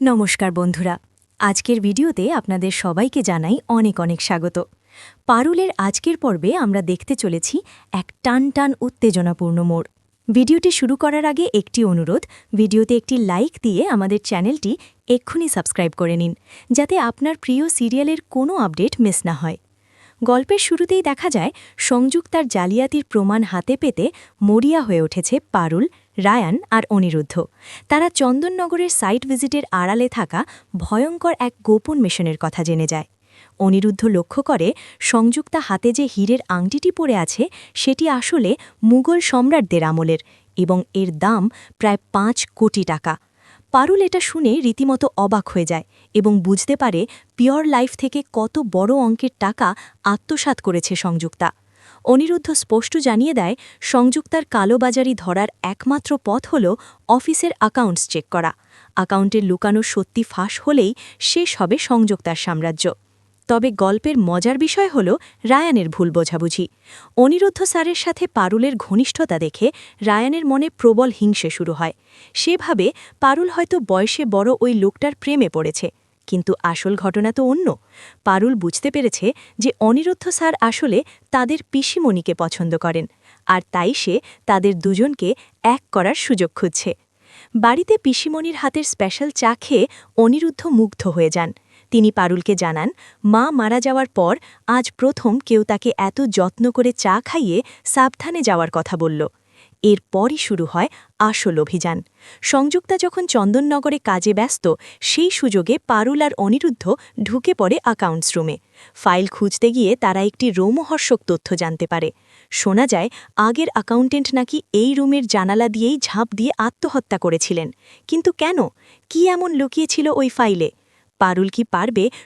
নমস্কার বন্ধুরা, আজকের ভিডিওতে আপনাদের সবাইকে জানাই অনেক অনেক স্বাগত। পারুলের আজকের পর্বে আমরা দেখতে চলেছি এক টান টান উত্তেজনাপূর্ণ মোড়। ভিডিওটি শুরু করার আগে একটি অনুরোধ, ভিডিওতে একটি লাইক দিয়ে আমাদের চ্যানেলটি এক্ষুনি সাবস্ক্রাইব করে নিন, যাতে আপনার প্রিয় সিরিয়ালের কোনো আপডেট মিস না হয়। গল্পের শুরুতেই দেখা যায় সংযুক্তার জালিয়াতির প্রমাণ হাতে পেতে মরিয়া হয়ে উঠেছে পারুল, রায়ান আর অনিরুদ্ধ। তারা চন্দননগরের সাইট ভিজিটের আড়ালে থাকা ভয়ঙ্কর এক গোপন মিশনের কথা জেনে যায়। অনিরুদ্ধ লক্ষ্য করে সংযুক্তা হাতে যে হীরের আংটিটি পরে আছে সেটি আসলে মুঘল সম্রাটদের আমলের এবং এর দাম প্রায় ৫ কোটি টাকা। পারুল এটা শুনে রীতিমতো অবাক হয়ে যায় এবং বুঝতে পারে পিওর লাইফ থেকে কত বড় অঙ্কের টাকা আত্মসাৎ করেছে সংযুক্তা। অনিরুদ্ধ স্পষ্ট জানিয়ে দেয় সংযুক্তার কালোবাজারি ধরার একমাত্র পথ হল অফিসের অ্যাকাউন্টস চেক করা। অ্যাকাউন্টের লুকানো সত্যি ফাঁস হলেই শেষ হবে সংযুক্তার সাম্রাজ্য। তবে গল্পের মজার বিষয় হল রায়ানের ভুল বোঝাবুঝি। অনিরুদ্ধ স্যারের সাথে পারুলের ঘনিষ্ঠতা দেখে রায়ানের মনে প্রবল হিংসে শুরু হয়। সেভাবে পারুল হয়তো বয়সে বড় ওই লোকটার প্রেমে পড়েছে, কিন্তু আসল ঘটনা তো অন্য। পারুল বুঝতে পেরেছে যে অনিরুদ্ধ স্যার আসলে তাদের পিসিমণিকে পছন্দ করেন, আর তাই সে তাদের দুজনকে এক করার সুযোগ খুঁজছে। বাড়িতে পিসিমণির হাতের স্পেশাল চা খেয়ে অনিরুদ্ধ মুগ্ধ হয়ে যান। তিনি পারুলকে জানান, মা মারা যাওয়ার পর আজ প্রথম কেউ তাকে এত যত্ন করে চা খাইয়ে সাবধানে যাওয়ার কথা বলল। এরপরই শুরু হয় আসল অভিযান। সংযুক্তা যখন চন্দননগরে কাজে ব্যস্ত, সেই সুযোগে পারুল আর অনিরুদ্ধ ঢুকে পড়ে অ্যাকাউন্টস রুমে। ফাইল খুঁজতে গিয়ে তারা একটি রোমহর্ষক তথ্য জানতে পারে। শোনা যায় আগের অ্যাকাউন্টেন্ট নাকি এই রুমের জানালা দিয়েই ঝাঁপ দিয়ে আত্মহত্যা করেছিলেন। কিন্তু কেন? কি এমন লুকিয়েছিল ওই ফাইলে? পারুল কি পারবে